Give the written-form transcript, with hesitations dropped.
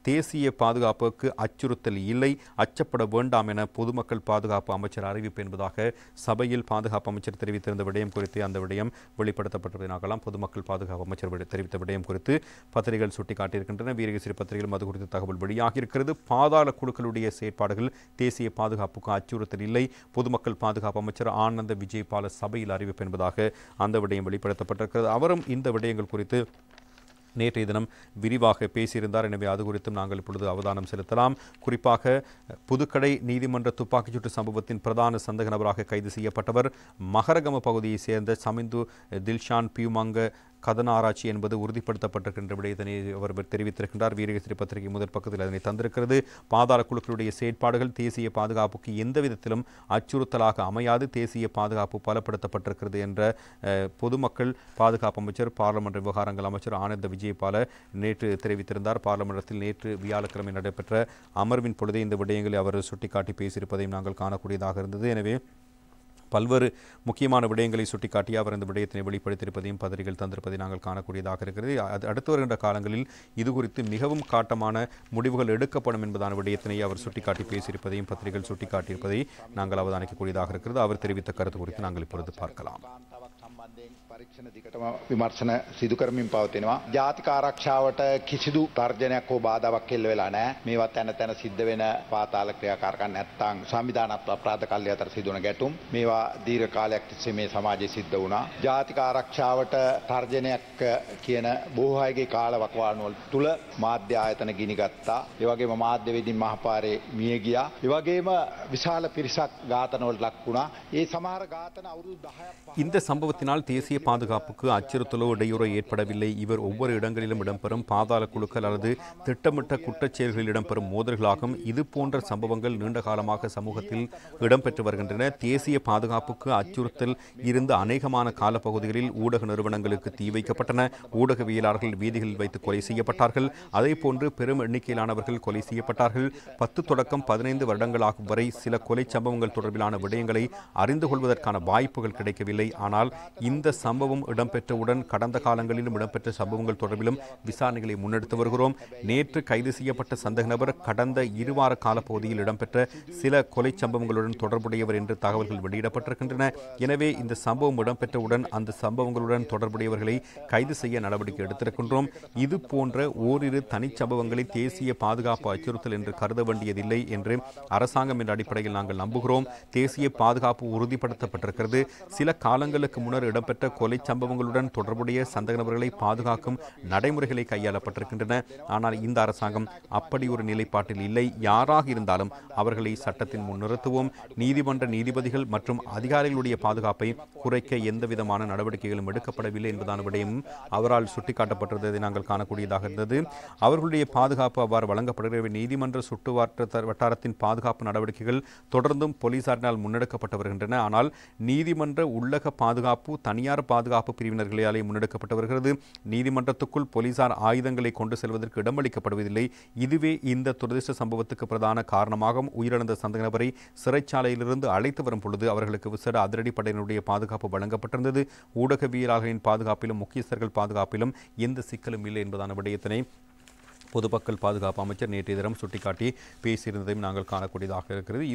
தேசிய பாதுகாப்புக்கு அச்சுறுத்தல் இல்லை, அச்சப்பட வேண்டாம் என பொதுமக்கள் பாதுகாப்பு அமைச்சர் அறிவிப்பு என்பதாக சபையில் பாதுகாப்பு அமைச்சர் தெரிவித்திருந்த விடயம் குறித்து அந்த விடயம் வெளிப்படுத்தப்பட்டிருப்பதாகவும் பொதுமக்கள் பாதுகாப்பு அமைச்சர் தெரிவித்த விடயம் குறித்து பத்திரிகைகள் சுட்டிக்காட்டியிருக்கின்றன. வீரகேசரி பத்திரிகையிலும் அது குறித்த தகவல் வெளியாகி இருக்கிறது. பாதாள குழுக்களுடைய செயற்பாடுகள் தேசிய பாதுகாப்புக்கு அச்சுறுத்தல் இல்லை, பொதுமக்கள் பாதுகாப்பு அமைச்சர் ஆனந்த விஜயபால சபையில் அறிவிப்பு என்பதாக அந்த விடயம் வெளிப்படுத்தப்பட்டிருக்கிறது. அவரும் இந்த விடயங்கள் குறித்து நேற்றைய தினம் விரிவாக பேசியிருந்தார். எனவே அது குறித்தும் நாங்கள் இப்பொழுது அவதானம் செலுத்தலாம். குறிப்பாக புதுக்கடை நீதிமன்ற துப்பாக்கிச்சூட்டு சம்பவத்தின் பிரதான சந்தேக நபராக கைது செய்யப்பட்டவர் மகரகம பகுதியைச் சேர்ந்த சமிந்து தில்ஷான் பியூமங்க கதனாராய்ச்சி என்பது உறுதிப்படுத்தப்பட்டிருக்கின்ற விடயத்தினை அவர் தெரிவித்திருக்கின்றார். வீரகேசரி பத்திரிகை முதல் பக்கத்தில் அதனை தந்திருக்கிறது. பாதாள குழுக்களுடைய செயற்பாடுகள் தேசிய பாதுகாப்புக்கு எந்த விதத்திலும் அச்சுறுத்தலாக அமையாது, தேசிய பாதுகாப்பு பலப்படுத்தப்பட்டிருக்கிறது என்ற பொதுமக்கள் பாதுகாப்பு அமைச்சர் பாராளுமன்ற விவகாரங்கள் அமைச்சர் ஆனந்த விஜயபால நேற்று தெரிவித்திருந்தார். பாராளுமன்றத்தில் நேற்று வியாழக்கிழமை நடைபெற்ற அமர்வின் பொழுதே இந்த விடயங்களை அவர் சுட்டிக்காட்டி பேசியிருப்பதையும் நாங்கள் காணக்கூடியதாக இருந்தது. எனவே பல்வேறு முக்கியமான விடயங்களை சுட்டிக்காட்டி அவர் இந்த விடயத்தினை வெளிப்படுத்தியிருப்பதையும் பத்திரிகைகள் தந்திருப்பதை நாங்கள் காணக்கூடியதாக இருக்கிறது. அடுத்து வருகின்ற காலங்களில் இது குறித்து மிகவும் காட்டமான முடிவுகள் எடுக்கப்படும் என்பதான விடயத்தினை அவர் சுட்டிக்காட்டி பேசியிருப்பதையும் பத்திரிகைகள் சுட்டிக்காட்டியிருப்பதை நாங்கள் அவதானிக்கக்கூடியதாக இருக்கிறது. அவர் தெரிவித்த கருத்து குறித்து நாங்கள் இப்பொழுது பார்க்கலாம். පරීක්ෂණ දිගටම විමර්ශන සිදු කරමින් පවතිනවා. ජාතික ආරක්ෂාවට කිසිදු තර්ජනයක් හෝ බාධාවක් එල්ල වෙලා නැහැ. මේවා තැන තැන සිද්ධ වෙන පාතාල ක්‍රියාකාරකම් නැත්තම් සංවිධානාත්මක අපරාධ කල්ලි අතර සිදුවන ගැටුම් මේවා දීර්ඝ කාලයක් තිස්සේ මේ සමාජයේ සිද්ධ වුණා. ජාතික ආරක්ෂාවට තර්ජනයක් කියන බොහෝ අයගේ කාලවකවානුවල තුල මාධ්‍ය ආයතන ගිනිගත්තා. ඒ වගේම මාධ්‍යවේදීන් මහපාරේ මිය ගියා. ඒ වගේම විශාල පිරිසක් ඝාතනවලට ලක් වුණා. ඒ සමහර ඝාතන අවුරුදු 10ක් இந்த சம்பவத்தினால் தேசிய பாதுகாப்புக்கு அச்சுறுத்தலோ இடையூறோ ஏற்படவில்லை. இவர் ஒவ்வொரு இடங்களிலும் இடம்பெறும் பாதாள குழுக்கள் அல்லது திட்டமிட்ட குற்றச் செயல்களில் இடம்பெறும் மோதல்களாகும். இது போன்ற சம்பவங்கள் நீண்ட காலமாக சமூகத்தில் இடம்பெற்று வருகின்றன. தேசிய பாதுகாப்புக்கு அச்சுறுத்தல் இருந்த அநேகமான காலப்பகுதிகளில் ஊடக நிறுவனங்களுக்கு தீ வைக்கப்பட்டன. ஊடகவியலாளர்கள் வீதிகளில் வைத்து கொலை செய்யப்பட்டார்கள். அதே போன்று பெரும் எண்ணிக்கையிலானவர்கள் கொலை செய்யப்பட்டார்கள். 10 தொடக்கம் 15 வருடங்களாகும் வரை சில கொலை சம்பவங்கள் தொடர்பிலான விடயங்களை அறிந்து கொள்வதற்கான வாய்ப்புகள் கிடைக்கவில்லை. ஆனால் இந்த சம்பவம் இடம்பெற்றவுடன் கடந்த காலங்களிலும் இடம்பெற்ற சம்பவங்கள் தொடர்பிலும் விசாரணைகளை முன்னெடுத்து வருகிறோம். நேற்று கைது செய்யப்பட்ட சந்தேக நபர் கடந்த 2 வார காலப்பகுதியில் இடம்பெற்ற சில கொலை சம்பவங்களுடன் தொடர்புடையவர் என்று தகவல்கள் வெளியிடப்பட்டிருக்கின்றன. எனவே இந்த சம்பவம் இடம்பெற்றவுடன் அந்த சம்பவங்களுடன் தொடர்புடையவர்களை கைது செய்ய நடவடிக்கை எடுத்திருக்கின்றோம். இது போன்ற ஓரிரு தனிச்சம்பவங்களை தேசிய பாதுகாப்பு அச்சுறுத்தல் என்று கருத வேண்டியதில்லை என்று அரசாங்கம் என்ற அடிப்படையில் நாங்கள் நம்புகிறோம். தேசிய பாதுகாப்பு உறுதிப்படுத்தப்பட்டிருக்கிறது. சில காலங்களுக்கு முன்னர் இடம்பெற்ற கொலை சம்பவங்களுடன் தொடர்புடைய சந்தேக நபர்களை பாதுகாக்கும் நடைமுறைகளை கையாளப்பட்டிருக்கின்றன. ஆனால் இந்த அரசாங்கம் அப்படி ஒரு நிலைப்பாட்டில் இல்லை. யாராக இருந்தாலும் அவர்களை சட்டத்தின் முன் நிறுத்துவோம். நீதிமன்ற நீதிபதிகள் மற்றும் அதிகாரிகளுடைய பாதுகாப்பை குறைக்க எந்தவிதமான நடவடிக்கைகளும் எடுக்கப்படவில்லை என்பதான விடயமும் அவரால் சுட்டிக்காட்டப்பட்டிருந்ததை நாங்கள் காணக்கூடியதாக இருந்தது. அவர்களுடைய பாதுகாப்பு அவ்வாறு வழங்கப்படுகிற நீதிமன்ற சுட்டு வட்டாரத்தின் பாதுகாப்பு நடவடிக்கைகள் தொடர்ந்தும் போலீசாரினால் முன்னெடுக்கப்பட்டு வருகின்றன. ஆனால் நீதிமன்ற உள்ளக பாதுகாப்பு தனியார் பாதுகாப்பு பிரிவினர்களாலே முன்னெடுக்கப்பட்டு வருகிறது. நீதிமன்றத்துக்குள் போலீசார் ஆயுதங்களை கொண்டு செல்வதற்கு இடமளிக்கப்படுவதில்லை. இதுவே இந்த துரதிர்ஷ்ட சம்பவத்துக்கு பிரதான காரணமாகும். உயிரிழந்த சந்தேக நபரை சிறைச்சாலையிலிருந்து அழைத்து வரும் பொழுது அவர்களுக்கு விசேட அதிரடிப்படையினுடைய பாதுகாப்பு வழங்கப்பட்டிருந்தது. ஊடகவியலாளர்களின் பாதுகாப்பிலும் முக்கியஸ்தர்கள் பாதுகாப்பிலும் எந்த சிக்கலும் இல்லை என்பதான விடயத்தினை பொதுமக்கள் பாதுகாப்பு அமைச்சர் நேற்றைய தினம் சுட்டிக்காட்டி பேசியிருந்ததையும் நாங்கள் காணக்கூடியதாக இருக்கிறது.